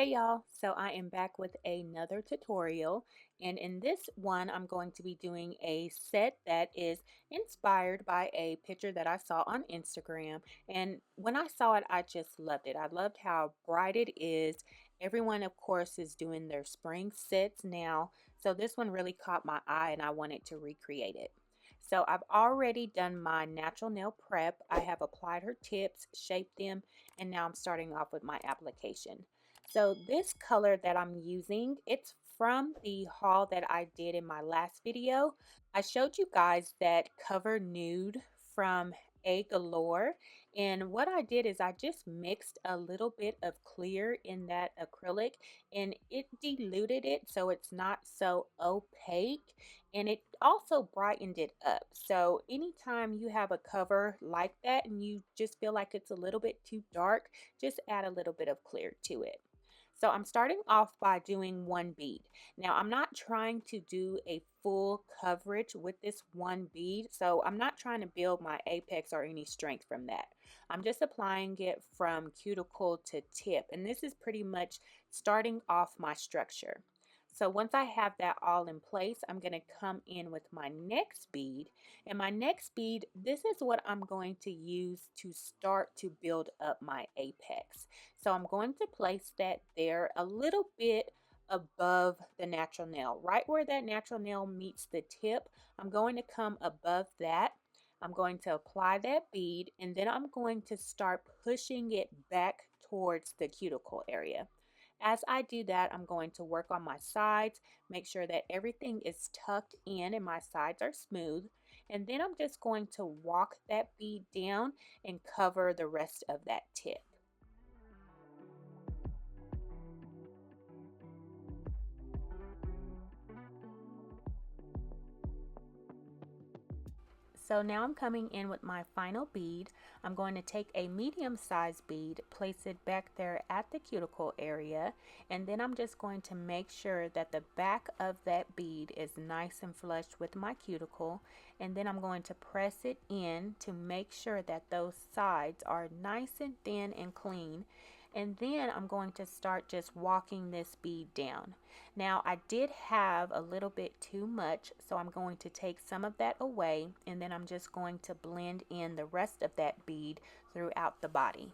Hey y'all, so I am back with another tutorial, and in this one I'm going to be doing a set that is inspired by a picture that I saw on Instagram. And when I saw it, I just loved it. I loved how bright it is. Everyone of course is doing their spring sets now, so this one really caught my eye and I wanted to recreate it. So I've already done my natural nail prep. I have applied her tips, shaped them, and now I'm starting off with my application. So this color that I'm using, it's from the haul that I did in my last video. I showed you guys that cover nude from A Galore, and what I did is I just mixed a little bit of clear in that acrylic and it diluted it so it's not so opaque, and it also brightened it up. So anytime you have a cover like that and you just feel like it's a little bit too dark, just add a little bit of clear to it. So I'm starting off by doing one bead. Now I'm not trying to do a full coverage with this one bead, so I'm not trying to build my apex or any strength from that. I'm just applying it from cuticle to tip, and this is pretty much starting off my structure. So once I have that all in place, I'm going to come in with my next bead. And my next bead, this is what I'm going to use to start to build up my apex. So I'm going to place that there a little bit above the natural nail. Right where that natural nail meets the tip, I'm going to come above that. I'm going to apply that bead, and then I'm going to start pushing it back towards the cuticle area. As I do that, I'm going to work on my sides, make sure that everything is tucked in and my sides are smooth. And then I'm just going to walk that bead down and cover the rest of that tip. So now I'm coming in with my final bead. I'm going to take a medium sized bead, place it back there at the cuticle area, and then I'm just going to make sure that the back of that bead is nice and flush with my cuticle, and then I'm going to press it in to make sure that those sides are nice and thin and clean. And then I'm going to start just walking this bead down. Now I did have a little bit too much, so I'm going to take some of that away, and then I'm just going to blend in the rest of that bead throughout the body.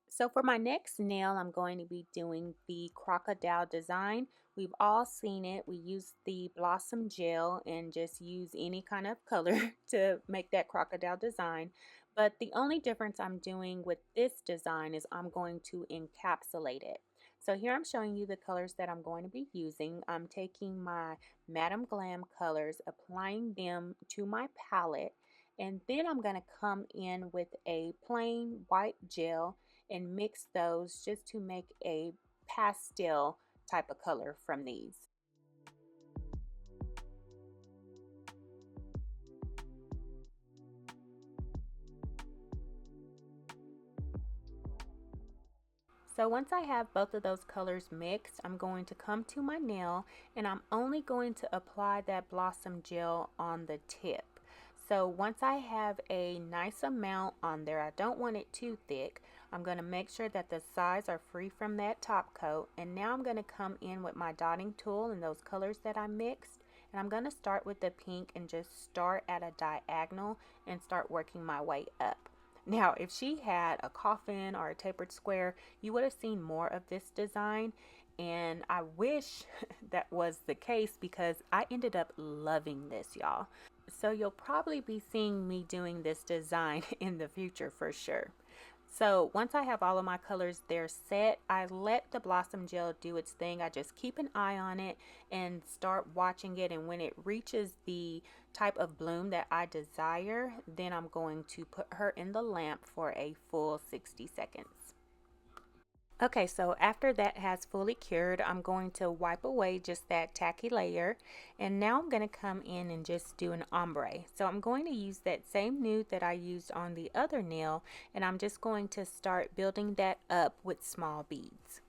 So for my next nail, I'm going to be doing the crocodile design. We've all seen it. We use the blossom gel and just use any kind of color to make that crocodile design. But the only difference I'm doing with this design is I'm going to encapsulate it. So here I'm showing you the colors that I'm going to be using. I'm taking my Madam Glam colors, applying them to my palette, and then I'm going to come in with a plain white gel and mix those just to make a pastel type of color from these. So once I have both of those colors mixed, I'm going to come to my nail and I'm only going to apply that blossom gel on the tip. So once I have a nice amount on there, I don't want it too thick. I'm going to make sure that the sides are free from that top coat. And now I'm going to come in with my dotting tool and those colors that I mixed. And I'm going to start with the pink and just start at a diagonal and start working my way up. Now, if she had a coffin or a tapered square, you would have seen more of this design, and I wish that was the case because I ended up loving this, y'all. So you'll probably be seeing me doing this design in the future for sure. So once I have all of my colors there set, I let the blossom gel do its thing. I just keep an eye on it and start watching it, and when it reaches the type of bloom that I desire, then I'm going to put her in the lamp for a full 60 seconds. Okay, so after that has fully cured, I'm going to wipe away just that tacky layer, and now I'm going to come in and just do an ombre. So I'm going to use that same nude that I used on the other nail, and I'm just going to start building that up with small beads.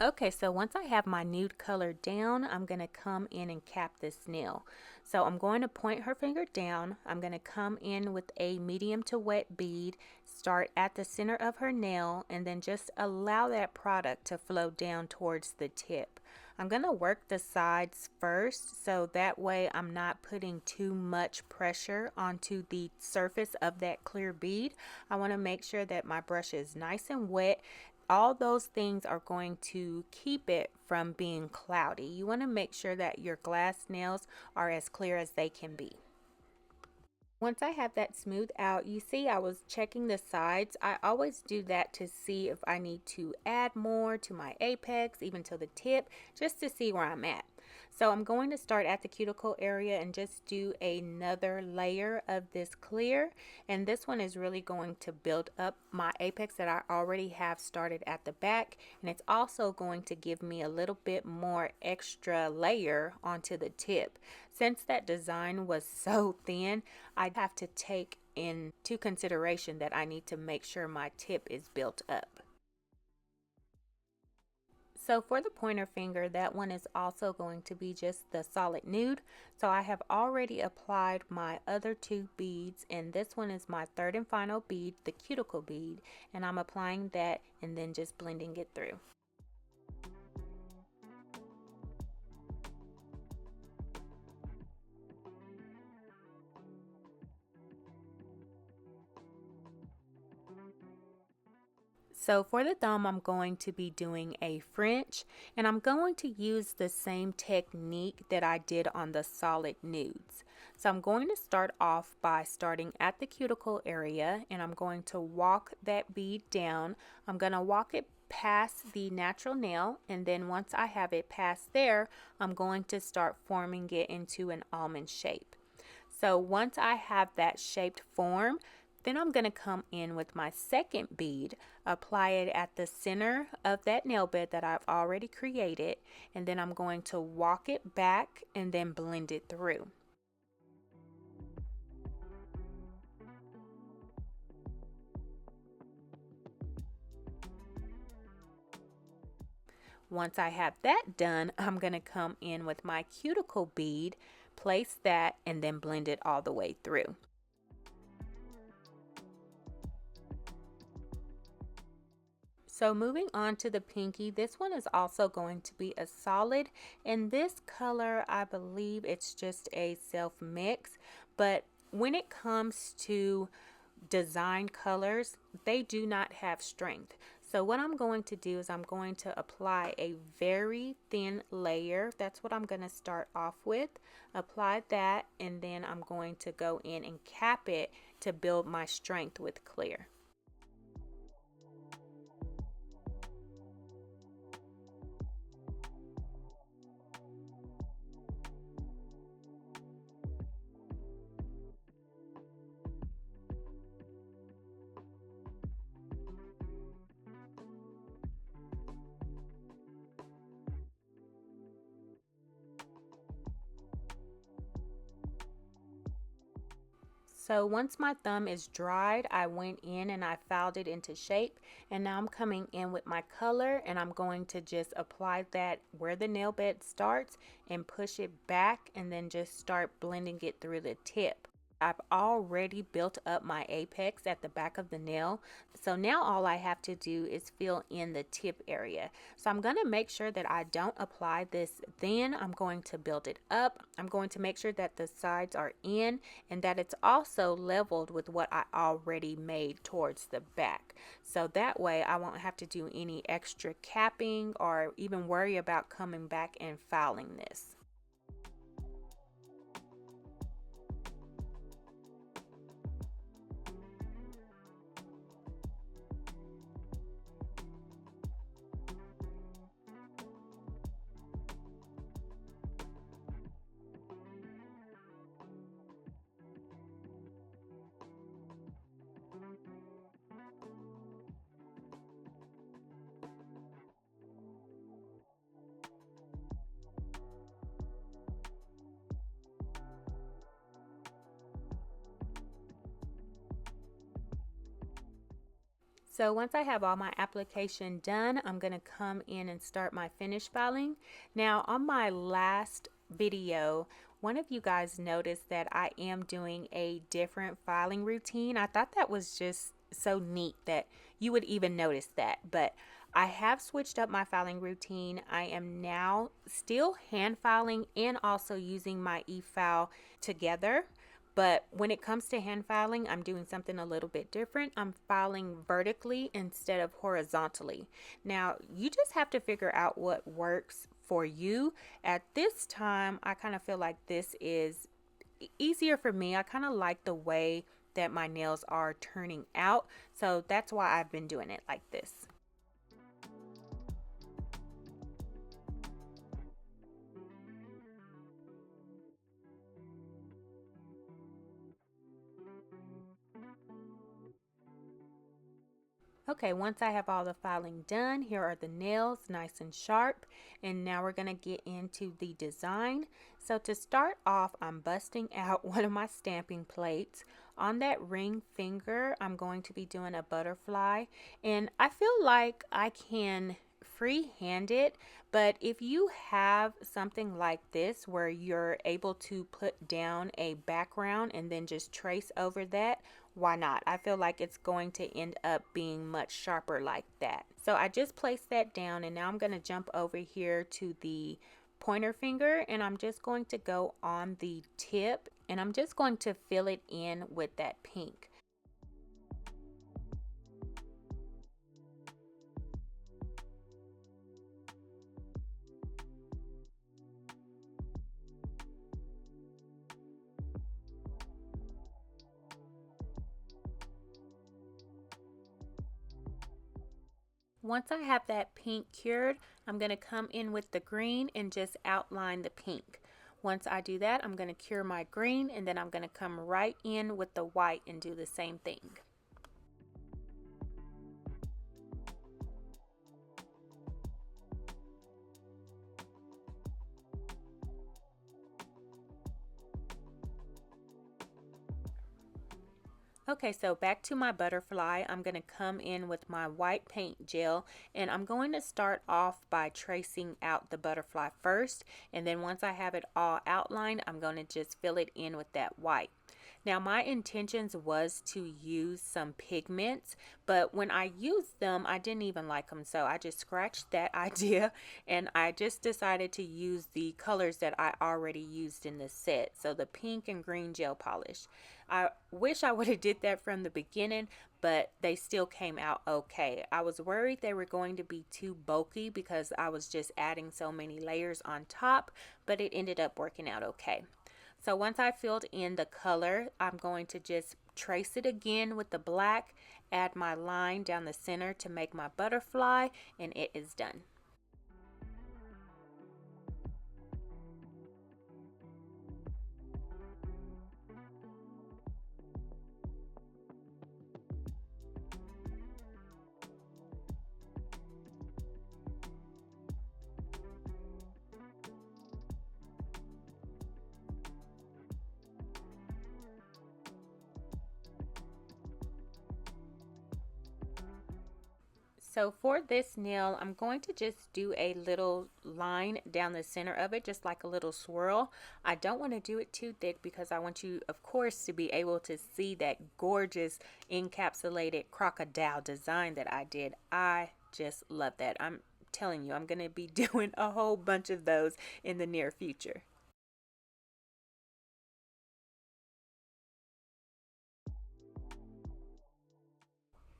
Okay, so once I have my nude color down, I'm going to come in and cap this nail. So I'm going to point her finger down. I'm going to come in with a medium to wet bead, start at the center of her nail, and then just allow that product to flow down towards the tip. I'm going to work the sides first, so that way I'm not putting too much pressure onto the surface of that clear bead. I want to make sure that my brush is nice and wet. All those things are going to keep it from being cloudy. You want to make sure that your glass nails are as clear as they can be. Once I have that smoothed out, you see I was checking the sides. I always do that to see if I need to add more to my apex, even to the tip, just to see where I'm at. So I'm going to start at the cuticle area and just do another layer of this clear. And this one is really going to build up my apex that I already have started at the back. And it's also going to give me a little bit more extra layer onto the tip. Since that design was so thin, I have to take into consideration that I need to make sure my tip is built up. So for the pointer finger, that one is also going to be just the solid nude. So I have already applied my other two beads, and this one is my third and final bead, the cuticle bead, and I'm applying that and then just blending it through. So for the thumb, I'm going to be doing a French, and I'm going to use the same technique that I did on the solid nudes. So I'm going to start off by starting at the cuticle area, and I'm going to walk that bead down. I'm going to walk it past the natural nail, and then once I have it past there, I'm going to start forming it into an almond shape. So once I have that shaped form, then I'm going to come in with my second bead, apply it at the center of that nail bed that I've already created, and then I'm going to walk it back and then blend it through. Once I have that done, I'm going to come in with my cuticle bead, place that, and then blend it all the way through. So moving on to the pinky, this one is also going to be a solid. In this color, I believe it's just a self mix, but when it comes to design colors, they do not have strength. So what I'm going to do is I'm going to apply a very thin layer. That's what I'm going to start off with. Apply that, and then I'm going to go in and cap it to build my strength with clear. So once my thumb is dried, I went in and I filed it into shape, and now I'm coming in with my color, and I'm going to just apply that where the nail bed starts and push it back, and then just start blending it through the tip. I've already built up my apex at the back of the nail, so now all I have to do is fill in the tip area. So I'm going to make sure that I don't apply this, then I'm going to build it up. I'm going to make sure that the sides are in and that it's also leveled with what I already made towards the back. So that way I won't have to do any extra capping or even worry about coming back and filing this. So once I have all my application done, I'm going to come in and start my finish filing. Now on my last video, one of you guys noticed that I am doing a different filing routine. I thought that was just so neat that you would even notice that, but I have switched up my filing routine. I am now still hand filing and also using my e-file together. But when it comes to hand filing, I'm doing something a little bit different. I'm filing vertically instead of horizontally. Now, you just have to figure out what works for you. At this time, I kind of feel like this is easier for me. I kind of like the way that my nails are turning out. So that's why I've been doing it like this. Okay, once I have all the filing done, here are the nails, nice and sharp. And now we're going to get into the design. So to start off, I'm busting out one of my stamping plates. On that ring finger, I'm going to be doing a butterfly. And I feel like I can freehand it, but if you have something like this where you're able to put down a background and then just trace over that, why not? I feel like it's going to end up being much sharper like that. So I just placed that down, and now I'm going to jump over here to the pointer finger, and I'm just going to go on the tip, and I'm just going to fill it in with that pink. Once I have that pink cured, I'm going to come in with the green and just outline the pink. Once I do that, I'm going to cure my green, and then I'm going to come right in with the white and do the same thing. Okay, so back to my butterfly, I'm going to come in with my white paint gel, and I'm going to start off by tracing out the butterfly first, and then once I have it all outlined, I'm going to just fill it in with that white. Now my intentions was to use some pigments, but when I used them, I didn't even like them, so I just scratched that idea, and I just decided to use the colors that I already used in the set, so the pink and green gel polish. I wish I would have did that from the beginning, but they still came out okay. I was worried they were going to be too bulky because I was just adding so many layers on top, but it ended up working out okay. So once I filled in the color, I'm going to just trace it again with the black, add my line down the center to make my butterfly, and it is done. So for this nail, I'm going to just do a little line down the center of it, just like a little swirl. I don't want to do it too thick because I want you, of course, to be able to see that gorgeous encapsulated crocodile design that I did. I just love that. I'm telling you, I'm going to be doing a whole bunch of those in the near future.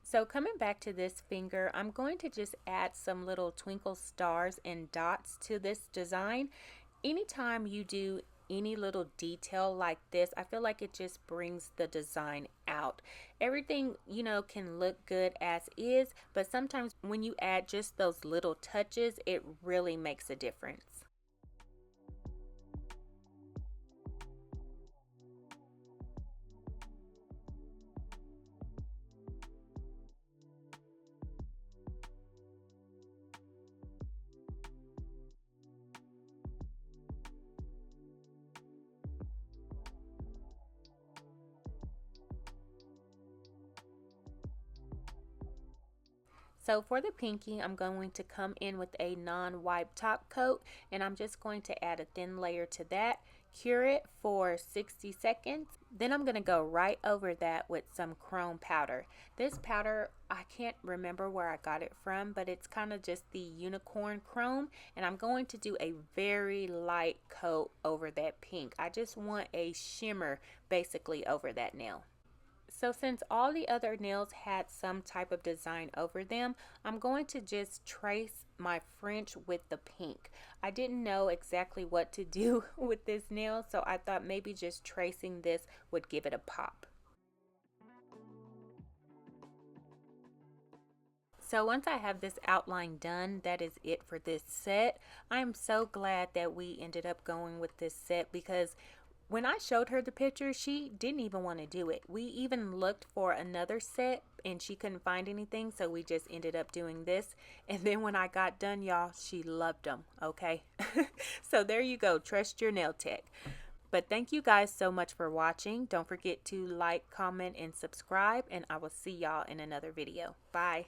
So coming back to this finger, I'm going to just add some little twinkle stars and dots to this design. Anytime you do any little detail like this, I feel like it just brings the design out. Everything, can look good as is, but sometimes when you add just those little touches, it really makes a difference. So for the pinky, I'm going to come in with a non-wipe top coat, and I'm just going to add a thin layer to that, cure it for 60 seconds. Then I'm going to go right over that with some chrome powder. This powder, I can't remember where I got it from, but it's kind of just the unicorn chrome, and I'm going to do a very light coat over that pink. I just want a shimmer basically over that nail. So since all the other nails had some type of design over them, I'm going to just trace my French with the pink. I didn't know exactly what to do with this nail, so I thought maybe just tracing this would give it a pop. So once I have this outline done, that is it for this set. I'm so glad that we ended up going with this set because when I showed her the picture, she didn't even want to do it. We even looked for another set and she couldn't find anything, so we just ended up doing this. And then when I got done, y'all, she loved them, okay? So there you go, trust your nail tech. But thank you guys so much for watching. Don't forget to like, comment, and subscribe, and I will see y'all in another video. Bye.